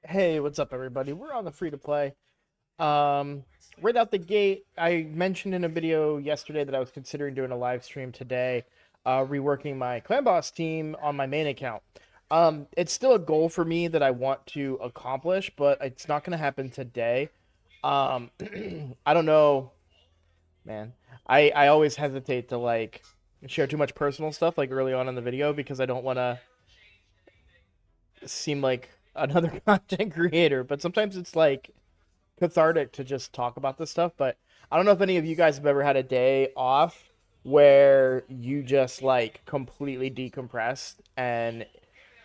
Hey, what's up, everybody? We're on the free to play. Um, right out the gate, I mentioned in a video yesterday that I was considering doing a live stream today, reworking my clan boss team on my main account. It's still a goal for me that I want to accomplish, but it's not going to happen today. Um, I don't know, man. I always hesitate to share too much personal stuff like early on in the video because I don't want to seem like another content creator. But sometimes it's like cathartic to just talk about this stuff. But I don't know if any of you guys have ever had a day off where you just like completely decompressed and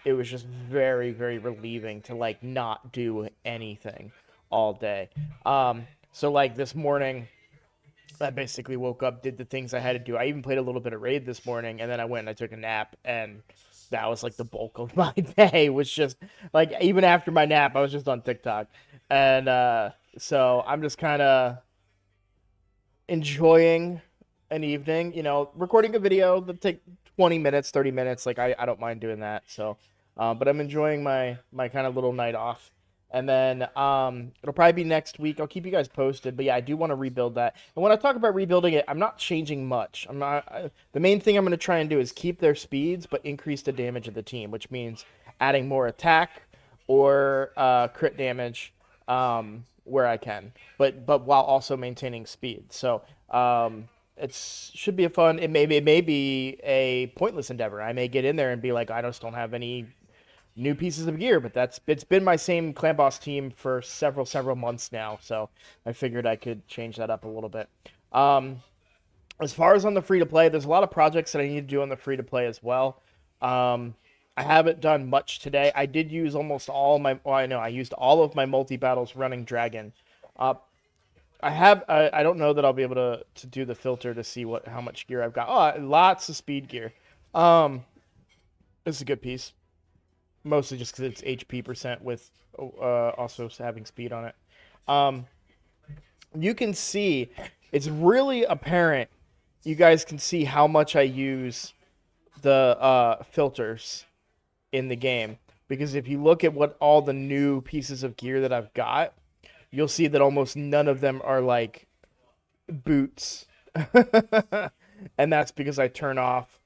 it was just very, very relieving to like not do anything all day. So like this morning, I basically woke up, did the things I had to do. I even played a little bit of Raid this morning, and then I went and I took a nap, and that was like the bulk of my day. Was just like even after my nap, I was just on TikTok, and so I'm just kind of enjoying an evening. Recording a video that take 20 minutes, 30 minutes. Like I don't mind doing that. So, but I'm enjoying my kind of little night off. And then it'll probably be next week. I'll keep you guys posted. But yeah, I do want to rebuild that. And when I talk about rebuilding it, I'm not changing much. The main thing I'm going to try and do is keep their speeds, but increase the damage of the team, which means adding more attack or crit damage where I can, but while also maintaining speed. So it should be a fun. It may be a pointless endeavor. I may get in there and be like, I just don't have any new pieces of gear, but it's been my same clan boss team for several months now, so I figured I could change that up a little bit. Um, as far as on the free to play, there's a lot of projects that I need to do on the free to play as well. Um, I haven't done much today. I did use almost all my. Well, I know I used all of my multi battles running dragon. Uh, I have. I don't know that I'll be able to do the filter to see how much gear I've got. Oh, lots of speed gear. Um, this is a good piece, mostly just because it's HP percent with also having speed on it. Um, you can see it's really apparent. You guys can see how much I use the filters in the game, because if you look at what all the new pieces of gear that I've got, you'll see that almost none of them are like boots. And that's because I turn off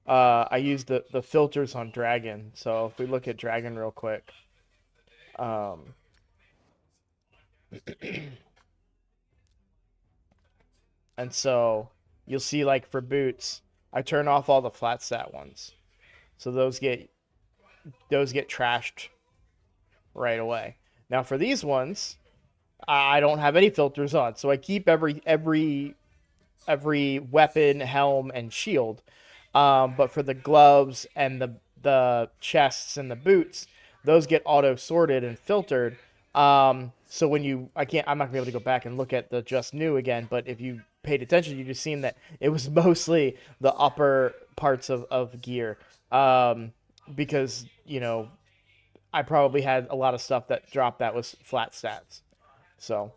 I use the filters on dragon. So if we look at dragon real quick, um and so you'll see like for boots, I turn off all the flat stat ones, so those get trashed right away. Now for these ones, I don't have any filters on, so I keep every weapon, helm, and shield. But for the gloves and the chests and the boots, those get auto sorted and filtered. So when I'm not gonna be able to go back and look at the just new again. But if you paid attention, you just seen that it was mostly the upper parts of gear. Because I probably had a lot of stuff that dropped that was flat stats. So,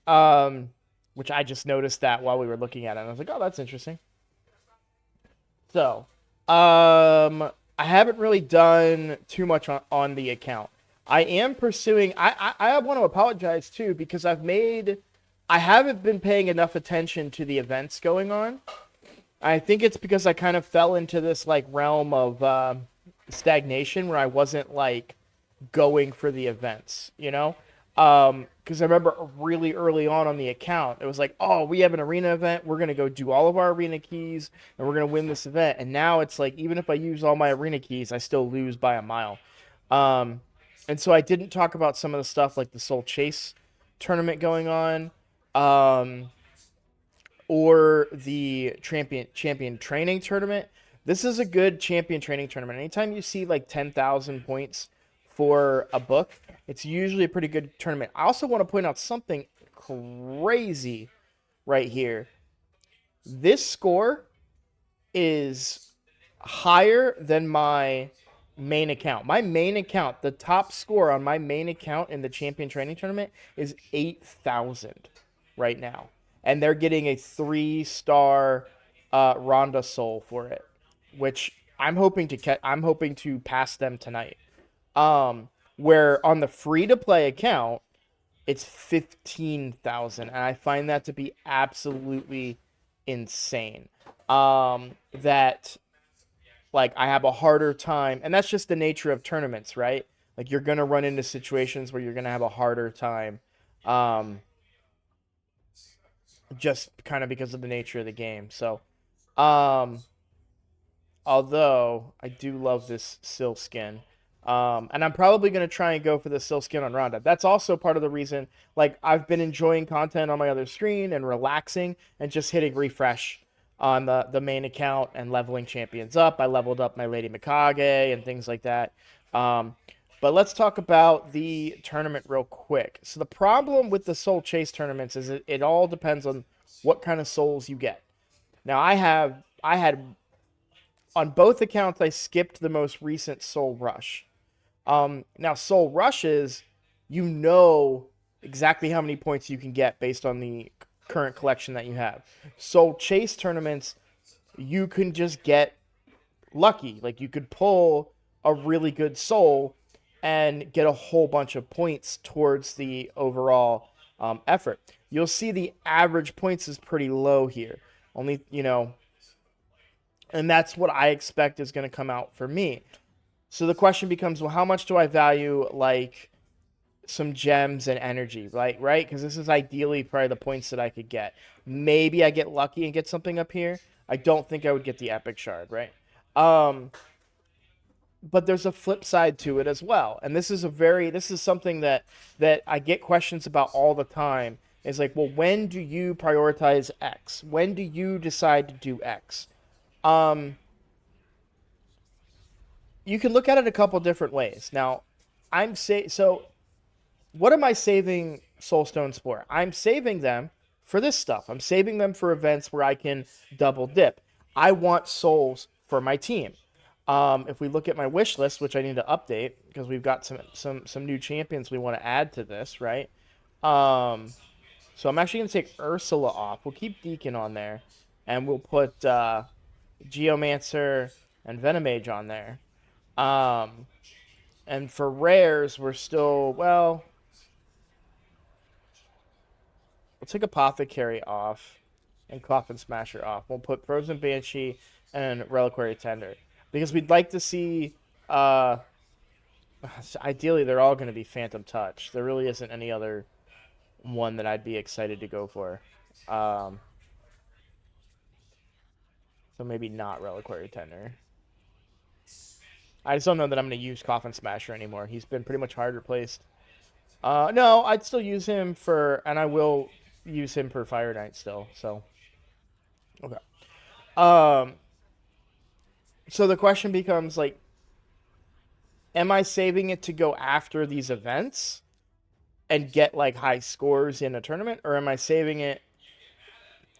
um, which I just noticed that while we were looking at it, and I was like, oh, that's interesting. So, I haven't really done too much on the account. I am pursuing. I want to apologize too because I haven't been paying enough attention to the events going on. I think it's because I kind of fell into this like realm of stagnation where I wasn't like going for the events, because I remember really early on the account, it was like, oh, we have an arena event. We're going to go do all of our arena keys and we're going to win this event. And now it's like, even if I use all my arena keys, I still lose by a mile. Um, and so I didn't talk about some of the stuff like the Soul Chase tournament going on, um, or the champion training tournament. This is a good champion training tournament. Anytime you see like 10,000 points for a book, it's usually a pretty good tournament. I also want to point out something crazy right here. This score is higher than my main account. My main account, the top score on my main account in the champion training tournament is 8,000 right now. And they're getting a 3-star Ronda Soul for it, which I'm hoping to pass them tonight. Where on the free to play account, it's 15,000, and I find that to be absolutely insane. That like I have a harder time, and that's just the nature of tournaments, right? Like you're gonna run into situations where you're gonna have a harder time, um, just kind of because of the nature of the game. So, um, although I do love this Sill skin. And I'm probably going to try and go for the Sill skin on Ronda. That's also part of the reason, like, I've been enjoying content on my other screen and relaxing and just hitting refresh on the main account and leveling champions up. I leveled up my Lady Mikage and things like that. Um, but let's talk about the tournament real quick. So the problem with the Soul Chase tournaments is it all depends on what kind of souls you get. Now I had on both accounts, I skipped the most recent Soul Rush. Now, Soul Rushes, you know exactly how many points you can get based on the current collection that you have. Soul Chase tournaments, you can just get lucky. Like, you could pull a really good soul and get a whole bunch of points towards the overall effort. You'll see the average points is pretty low here. Only, and that's what I expect is going to come out for me. So the question becomes, well, how much do I value like some gems and energy, right? Because this is ideally probably the points that I could get. Maybe I get lucky and get something up here. I don't think I would get the epic shard, right? But there's a flip side to it as well, and this is something that I get questions about all the time. Is like, well, when do you prioritize X? When do you decide to do X? Um, you can look at it a couple different ways. Now, what am I saving soul stones for? I'm saving them for this stuff. I'm saving them for events where I can double dip. I want souls for my team. If we look at my wish list, which I need to update because we've got some new champions we want to add to this, right? Um, so I'm actually going to take Ursula off. We'll keep Deacon on there, and we'll put Geomancer and Venomage on there. Um, and for rares, we're still, well, we'll take Apothecary off and Coffin Smasher off. We'll put Frozen Banshee and Reliquary Tender because we'd like to see. Uh, Ideally, they're all going to be Phantom Touch. There really isn't any other one that I'd be excited to go for. Um, so maybe not Reliquary Tender. I just don't know that I'm going to use Coffin Smasher anymore. He's been pretty much hard replaced. No, I'd still use him for, and I will use him for Fire Knight still. So, okay. Um, so the question becomes like, am I saving it to go after these events and get like high scores in a tournament, or am I saving it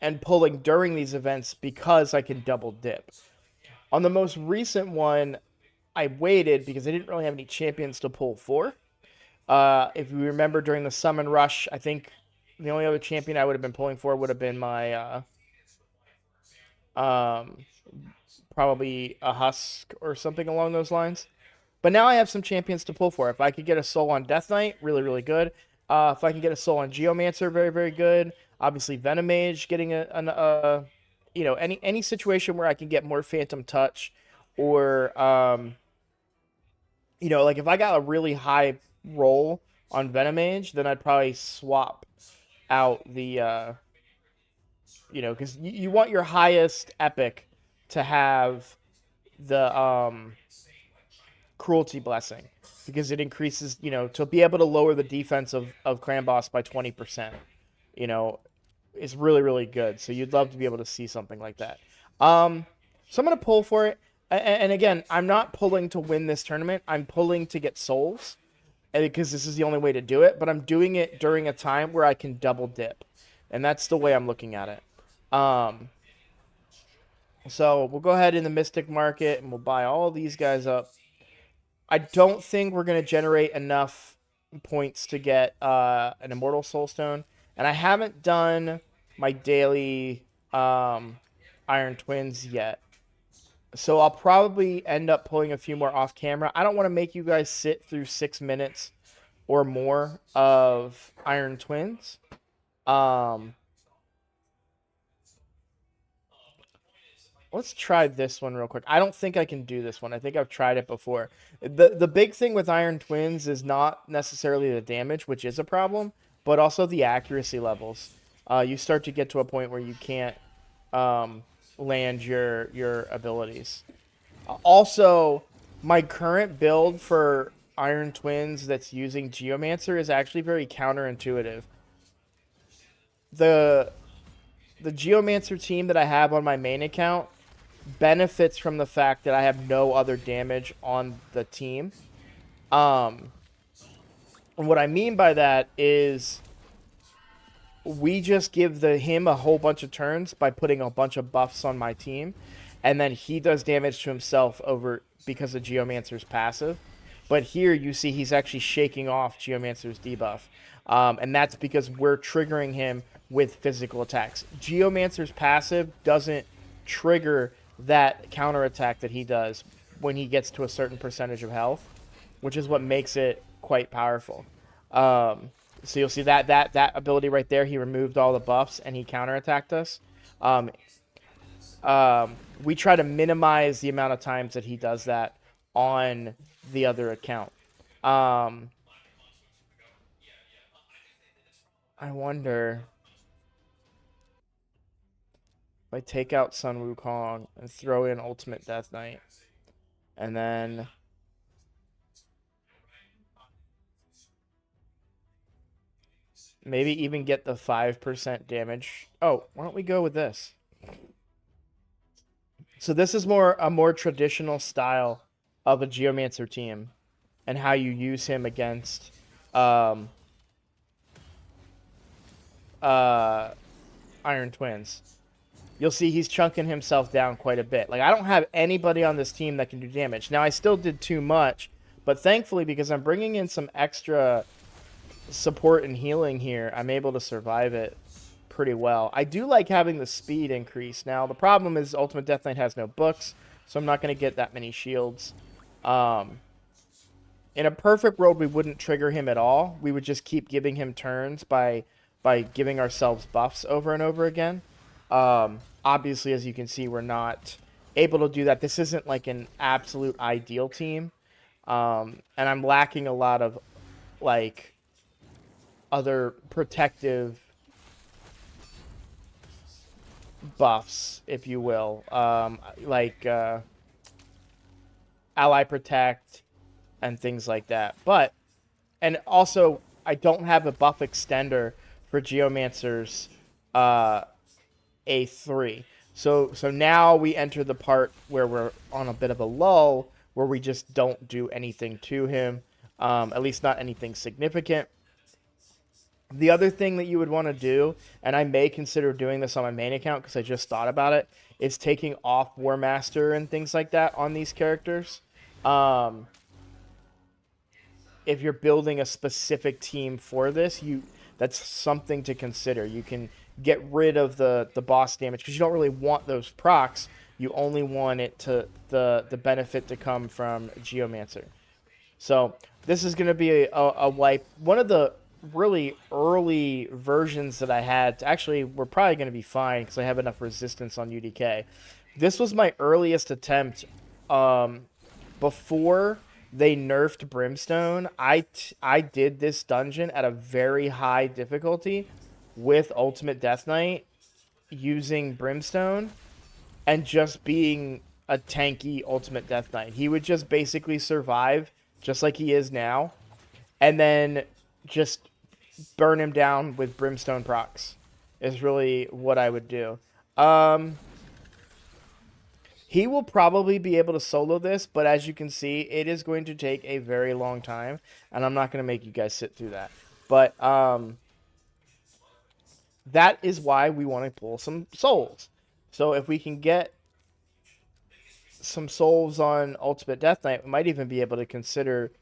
and pulling during these events because I can double dip? On the most recent one, I waited because I didn't really have any champions to pull for. If you remember during the Summon Rush, I think the only other champion I would have been pulling for would have been my um, probably a Husk or something along those lines. But now I have some champions to pull for. If I could get a soul on Death Knight, really, really good. If I can get a soul on Geomancer, very, very good. Obviously, Venomage, getting any situation where I can get more Phantom Touch, or like if I got a really high roll on Venomage, then I'd probably swap out because you want your highest epic to have the Cruelty Blessing because it increases, to be able to lower the defense of Clan Boss by 20%, you know, is really, really good. So you'd love to be able to see something like that. So I'm going to pull for it. And again, I'm not pulling to win this tournament. I'm pulling to get souls because this is the only way to do it. But I'm doing it during a time where I can double dip. And that's the way I'm looking at it. So we'll go ahead in the Mystic Market and we'll buy all these guys up. I don't think we're going to generate enough points to get an Immortal Soulstone. And I haven't done my daily Iron Twins yet. So I'll probably end up pulling a few more off camera. I don't want to make you guys sit through 6 minutes or more of Iron Twins. Um, let's try this one real quick. I don't think I can do this one. I think I've tried it before. The big thing with Iron Twins is not necessarily the damage, which is a problem, but also the accuracy levels. You start to get to a point where you can't land your abilities. Also, my current build for Iron Twins that's using Geomancer is actually very counterintuitive. The the Geomancer team that I have on my main account benefits from the fact that I have no other damage on the team. And what I mean by that is we just give him a whole bunch of turns by putting a bunch of buffs on my team, and then he does damage to himself over because of Geomancer's passive. But here you see he's actually shaking off Geomancer's debuff, and that's because we're triggering him with physical attacks. Geomancer's passive doesn't trigger that counterattack that he does when he gets to a certain percentage of health, which is what makes it quite powerful. So you'll see that ability right there. He removed all the buffs and he counterattacked us. Um, we try to minimize the amount of times that he does that on the other account. I wonder if I take out Sun Wukong and throw in Ultimate Death Knight, and then maybe even get the 5% damage. Oh, why don't we go with this? So this is a more traditional style of a Geomancer team and how you use him against Iron Twins. You'll see he's chunking himself down quite a bit. Like, I don't have anybody on this team that can do damage. Now, I still did too much, but thankfully, because I'm bringing in some extra support and healing here, I'm able to survive it pretty well. I do like having the speed increase. Now, the problem is Ultimate Death Knight has no books, so I'm not going to get that many shields. In a perfect world, we wouldn't trigger him at all. We would just keep giving him turns by giving ourselves buffs over and over again. Obviously, as you can see, we're not able to do that. This isn't like an absolute ideal team. And I'm lacking a lot of like other protective buffs, if you will, like ally protect and things like that. But and also I don't have a buff extender for Geomancer's A3. So now we enter the part where we're on a bit of a lull, where we just don't do anything to him, at least not anything significant. The other thing that you would want to do, and I may consider doing this on my main account because I just thought about it, is taking off War Master and things like that on these characters. If you're building a specific team for this, that's something to consider. You can get rid of the boss damage because you don't really want those procs. You only want it to the benefit to come from Geomancer. So this is going to be a wipe. One of the really early versions that I had, actually, we're probably going to be fine because I have enough resistance on UDK. This was my earliest attempt before they nerfed Brimstone. I did this dungeon at a very high difficulty with Ultimate Death Knight using Brimstone and just being a tanky Ultimate Death Knight. He would just basically survive just like he is now, and then just burn him down with Brimstone procs is really what I would do. He will probably be able to solo this, but as you can see, it is going to take a very long time, and I'm not going to make you guys sit through that. But that is why we want to pull some souls. So if we can get some souls on Ultimate Death Knight, we might even be able to consider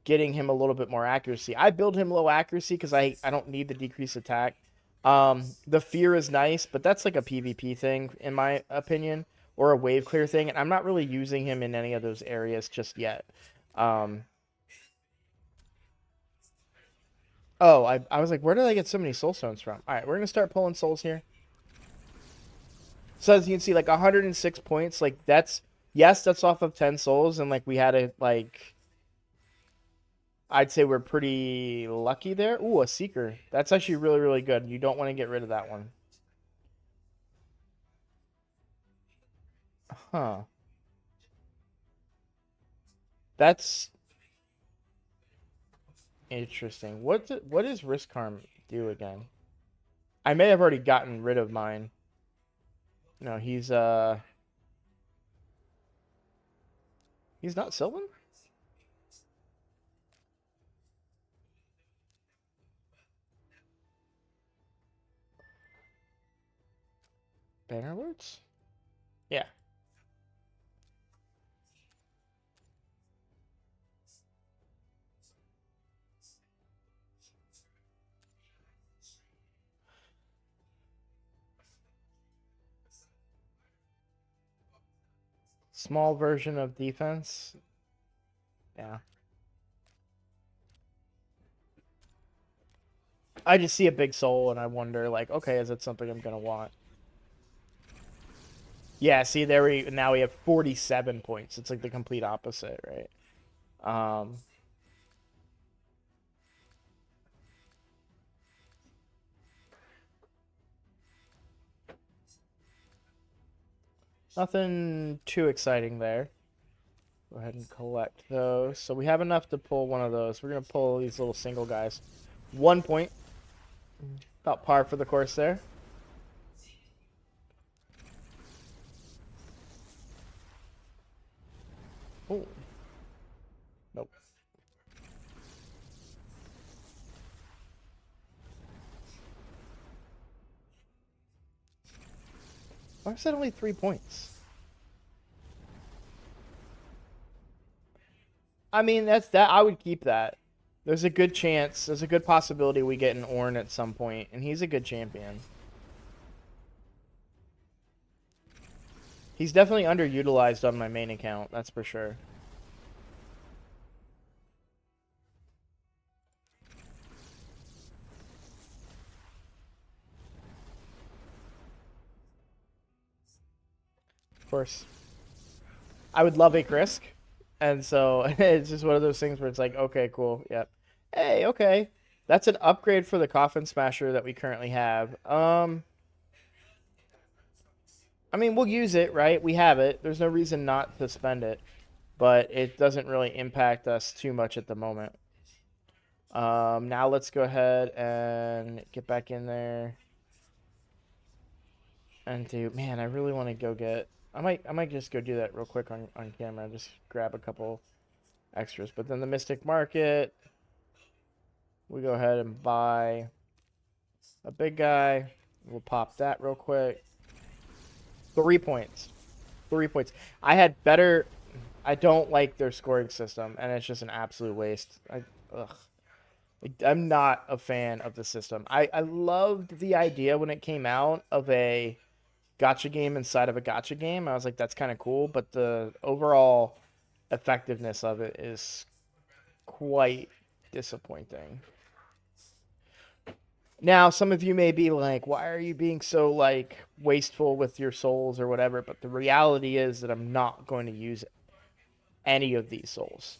getting him a little bit more accuracy. I build him low accuracy because I don't need the decreased attack. The fear is nice, but that's like a PvP thing, in my opinion, or a wave clear thing, and I'm not really using him in any of those areas just yet. Oh, I was like, where did I get so many soul stones from? All right, we're gonna start pulling souls here. So as you can see, like 106 points, like that's off of 10 souls, and like we had a like I'd say we're pretty lucky there. Ooh, a seeker. That's actually really, really good. You don't want to get rid of that one. Huh. That's interesting. What does risk harm do again? I may have already gotten rid of mine. No, he's not Sylvan? Banner alerts? Yeah. Small version of defense. Yeah. I just see a big soul and I wonder, like, okay, is it something I'm gonna want? Yeah, see there now we have 47 points. It's like the complete opposite, right? Um Nothing too exciting there. Go ahead and collect those. So we have enough to pull one of those. We're gonna pull these little single guys. 1 point. About par for the course there. Oh. Nope. Why is that only 3 points? I mean, that's that. I would keep that. There's a good chance. There's a good possibility we get an Ornn at some point, and he's a good champion. He's definitely underutilized on my main account. That's for sure. Of course. I would love a Krisk. And so it's just one of those things where it's like, okay, cool. Yep. Hey, okay. That's an upgrade for the Coffin Smasher that we currently have. I mean, we'll use it, right? We have it. There's no reason not to spend it, but it doesn't really impact us too much at the moment. Now let's go ahead and get back in there and do. Man, I really want to go get. I might just go do that real quick on camera. Just grab a couple extras. But then the Mystic Market, we go ahead and buy a big guy. We'll pop that real quick. 3 points. 3 points. I had better. I don't like their scoring system, and it's just an absolute waste. Ugh. I'm not a fan of the system. I loved the idea when it came out of a gotcha game inside of a gotcha game. I was like, that's kind of cool, but the overall effectiveness of it is quite disappointing. Now, some of you may be like, why are you being so like wasteful with your souls or whatever? But the reality is that I'm not going to use any of these souls.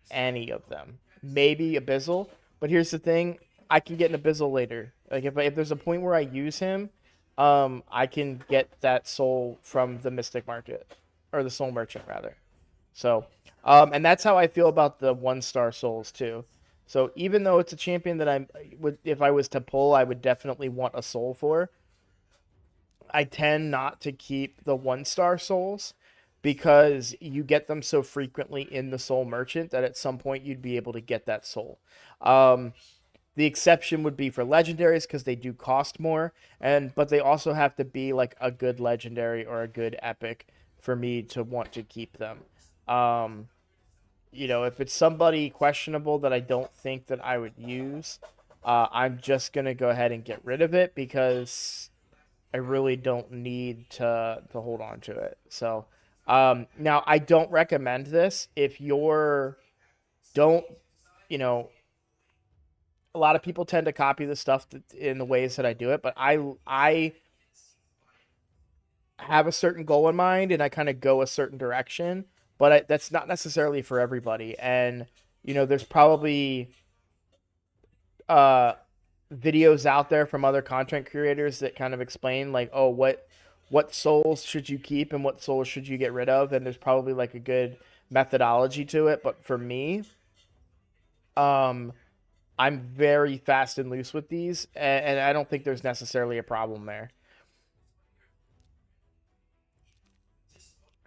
Any of them. Maybe Abyssal, but here's the thing: I can get an Abyssal later. Like if there's a point where I use him, I can get that soul from the Mystic Market or the Soul Merchant rather. So, and that's how I feel about the 1-star souls too. So even though it's a champion that I would, if I was to pull, I would definitely want a soul for. I tend not to keep the 1-star souls because you get them so frequently in the Soul Merchant that at some point you'd be able to get that soul. Um, the exception would be for legendaries because they do cost more, but they also have to be like a good legendary or a good epic for me to want to keep them. Um, if it's somebody questionable that I don't think that I would use, I'm just gonna go ahead and get rid of it because I really don't need to hold on to it. So now I don't recommend this if you're don't you know a lot of people tend to copy the stuff in the ways that I do it, but I have a certain goal in mind and I kind of go a certain direction, but that's not necessarily for everybody. And there's probably uh videos out there from other content creators that kind of explain like, oh, what souls should you keep and what souls should you get rid of, and there's probably like a good methodology to it. But for me, um I'm very fast and loose with these, and I don't think there's necessarily a problem there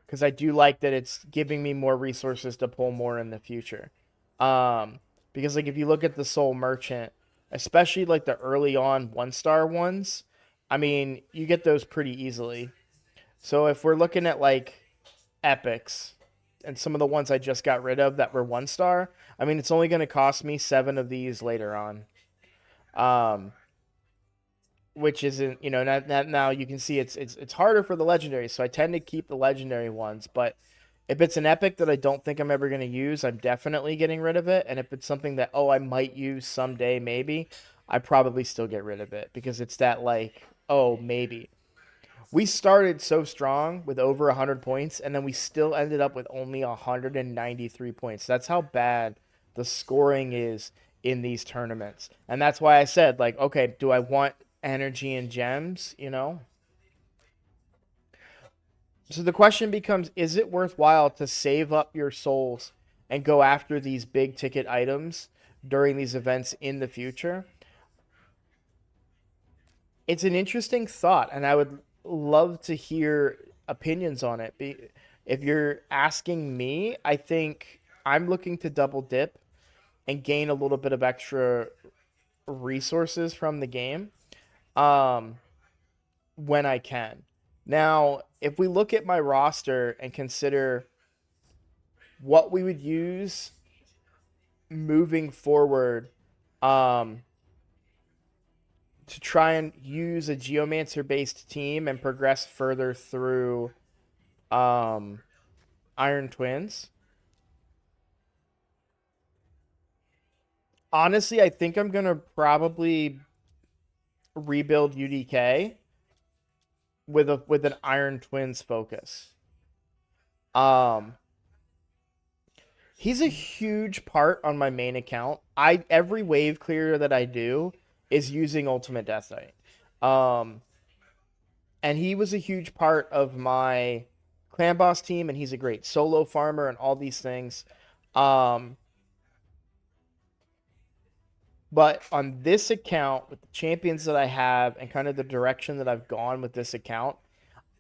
because I do like that it's giving me more resources to pull more in the future. Because like if you look at the Soul Merchant, especially like the early on 1-star ones, I mean, you get those pretty easily. So if we're looking at like epics and some of the ones I just got rid of that were 1-star, I mean, it's only going to cost me 7 of these later on. Um, which isn't, now you can see it's harder for the legendary, so I tend to keep the legendary ones, but if it's an epic that I don't think I'm ever going to use, I'm definitely getting rid of it. And if it's something that, oh, I might use someday, maybe, I probably still get rid of it because it's that like, oh, maybe. We started so strong with over 100 points, and then we still ended up with only 193 points. That's how bad the scoring is in these tournaments. And that's why I said, like, okay, do I want energy and gems, So the question becomes, is it worthwhile to save up your souls and go after these big ticket items during these events in the future? It's an interesting thought, and I would love to hear opinions on it. If you're asking me, I think I'm looking to double dip and gain a little bit of extra resources from the game um, when I can. Now, if we look at my roster and consider what we would use moving forward um, to try and use a Geomancer based team and progress further through um, Iron Twins. Honestly, I think I'm gonna probably rebuild UDK with an Iron Twins focus. Um, he's a huge part on my main account. Every wave clear that I do is using Ultimate Death Knight. And he was a huge part of my clan boss team, and he's a great solo farmer and all these things. Um, but on this account, with the champions that I have and kind of the direction that I've gone with this account,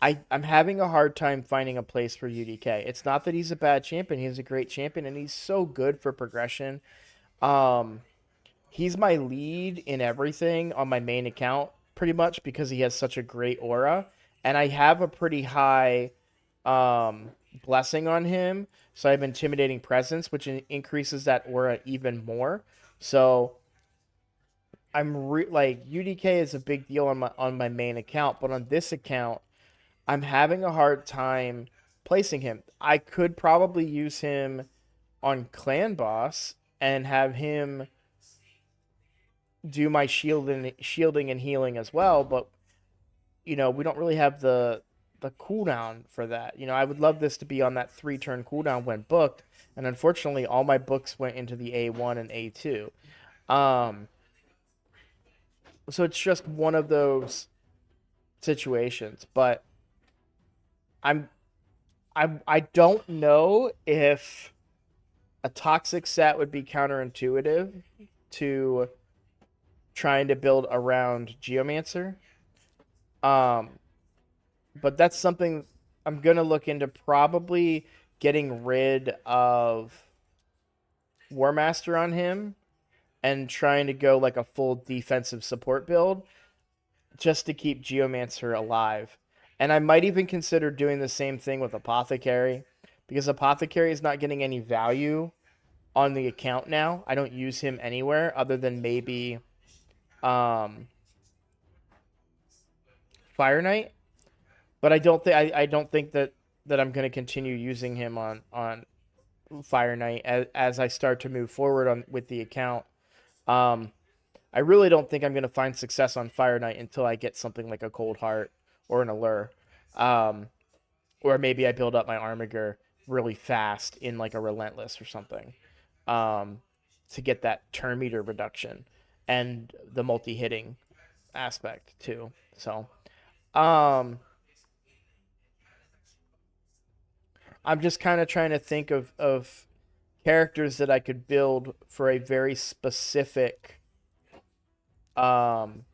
I'm having a hard time finding a place for UDK. It's not that he's a bad champion; he's a great champion, and he's so good for progression. Um, he's my lead in everything on my main account, pretty much because he has such a great aura, and I have a pretty high um, blessing on him. So I have intimidating presence, which increases that aura even more. So like UDK is a big deal on my main account, but on this account, I'm having a hard time placing him. I could probably use him on Clan Boss and have him do my shielding and healing as well, but we don't really have the cooldown for that. I would love this to be on that 3-turn cooldown when booked, and unfortunately all my books went into the A1 and A2. So it's just one of those situations, but I'm I don't know if a toxic set would be counterintuitive to trying to build around Geomancer. Um, but that's something I'm gonna look into, probably getting rid of War Master on him and trying to go like a full defensive support build just to keep Geomancer alive. And I might even consider doing the same thing with Apothecary, because Apothecary is not getting any value on the account now. I don't use him anywhere other than maybe um, Fire Knight, but I don't think that I'm going to continue using him on Fire Knight as I start to move forward on with the account. Um, I really don't think I'm going to find success on Fire Knight until I get something like a Cold Heart or an Allure. Um, or maybe I build up my Armiger really fast in like a Relentless or something, um, to get that turn meter reduction and the multi-hitting aspect too. So, um, I'm just kind of trying to think of characters that I could build for a very specific um,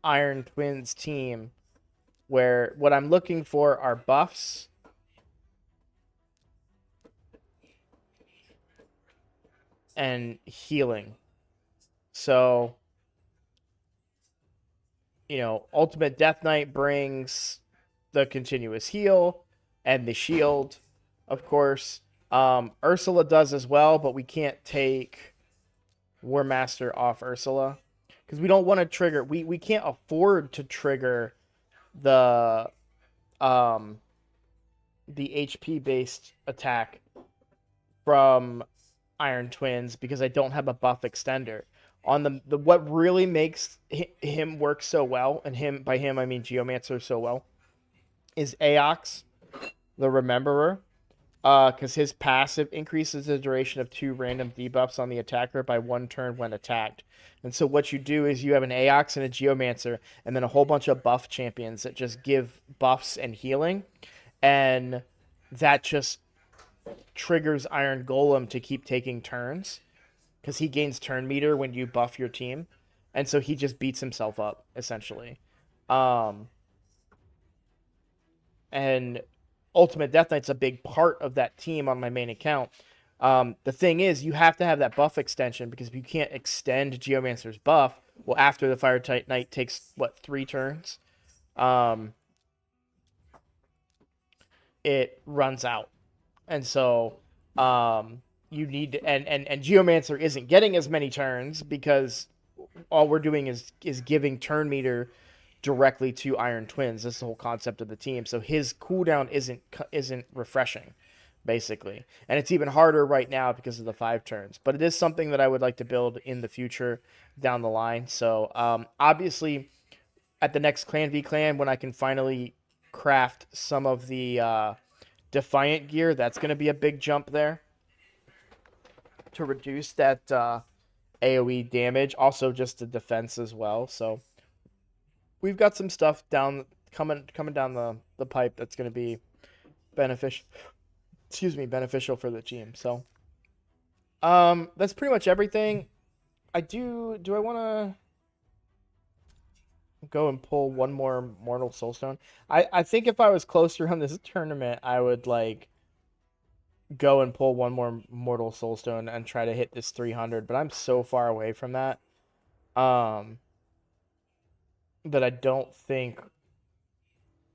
Iron Twins team where what I'm looking for are buffs and healing. So, Ultimate Death Knight brings the continuous heal and the shield, of course. Ursula does as well, but we can't take War Master off Ursula because we don't want to trigger. We can't afford to trigger the um the HP based attack from Iron Twins because I don't have a buff extender. On the what really makes him work so well, and him by him I mean Geomancer so well, is Aox, the Rememberer, because his passive increases the duration of 2 random debuffs on the attacker by 1 turn when attacked. And so what you do is you have an Aox and a Geomancer, and then a whole bunch of buff champions that just give buffs and healing, and that just triggers Iron Golem to keep taking turns because he gains turn meter when you buff your team, and so he just beats himself up essentially. Um, and Ultimate Death Knight's a big part of that team on my main account. The thing is, you have to have that buff extension because if you can't extend Geomancer's buff, well, after the Fire Knight takes 3 turns, um, it runs out, and so you need to, and Geomancer isn't getting as many turns because all we're doing is giving turn meter directly to Iron Twins. That's the whole concept of the team. So his cooldown isn't refreshing, basically, and it's even harder right now because of the 5 turns. But it is something that I would like to build in the future down the line. So obviously, at the next Clan v Clan, when I can finally craft some of the Defiant gear, that's going to be a big jump there to reduce that AoE damage. Also, just the defense as well. So we've got some stuff coming down the pipe that's going to be beneficial. Excuse me, beneficial for the team. So that's pretty much everything. Do I want to go and pull one more Mortal Soulstone? I think if I was closer on this tournament, I would like go and pull one more Mortal Soulstone and try to hit this 300, but I'm so far away from that that I don't think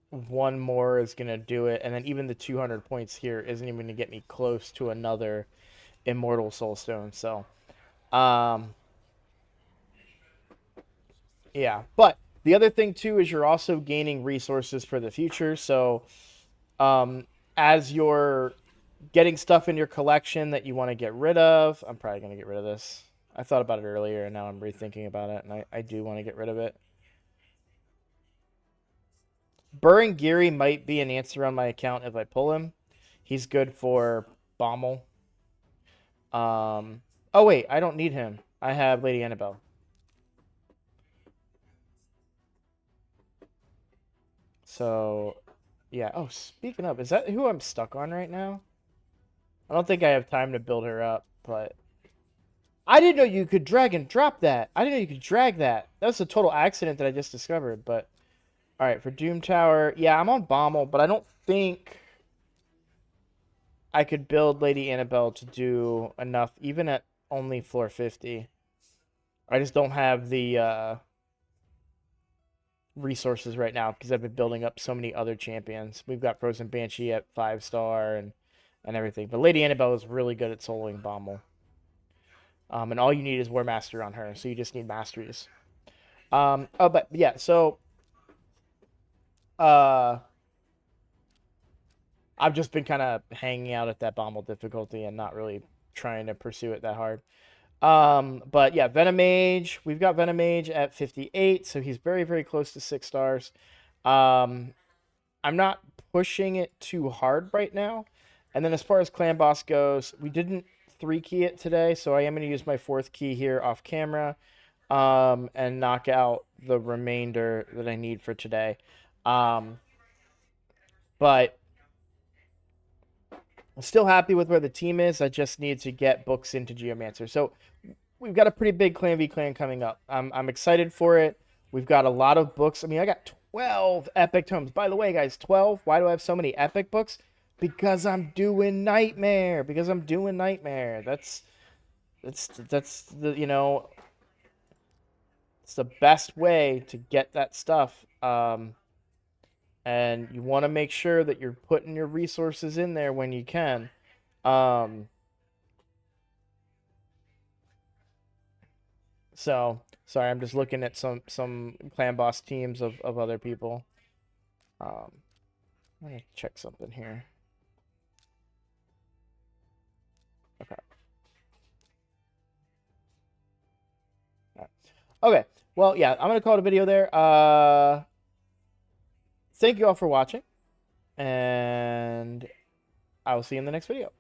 one more is going to do it, and then even the 200 points here isn't even going to get me close to another Immortal Soulstone, so yeah. But the other thing too is you're also gaining resources for the future, so as you're getting stuff in your collection that you want to get rid of, I'm probably going to get rid of this. I thought about it earlier, and now I'm rethinking about it, and I do want to get rid of it. Burren might be an answer on my account if I pull him. He's good for Bommel. Oh, wait, I don't need him. I have Lady Annabelle. So, yeah. Oh, speaking of, is that who I'm stuck on right now? I don't think I have time to build her up, but I didn't know you could drag and drop that. I didn't know you could drag that. That was a total accident that I just discovered, but all right, for Doom Tower, yeah, I'm on Bommel, but I don't think I could build Lady Annabelle to do enough, even at only floor 50. I just don't have the resources right now because I've been building up so many other champions. We've got Frozen Banshee at 5-star and everything. But Lady Annabelle is really good at soloing Bommel. And all you need is War Master on her, so you just need masteries. Oh, but yeah, so uh, I've just been kind of hanging out at that Bommel difficulty and not really trying to pursue it that hard. But yeah, Venomage. We've got Venomage at 58, so he's very, very close to 6 stars. Um, I'm not pushing it too hard right now. And then as far as Clan Boss goes, we didn't 3-key it today, so I am going to use my 4th key here off camera and knock out the remainder that I need for today. But I'm still happy with where the team is. I just need to get books into Geomancer. So we've got a pretty big Clan v Clan coming up. I'm excited for it. We've got a lot of books. I mean, I got 12 epic tomes. By the way, guys, 12. Why do I have so many epic books? Because I'm doing Nightmare. That's the it's the best way to get that stuff. And you want to make sure that you're putting your resources in there when you can. So sorry, I'm just looking at some clan boss teams of other people. I'm gonna check something here. Okay. Okay. Well, yeah, I'm gonna call it a video there. Thank you all for watching, and I will see you in the next video.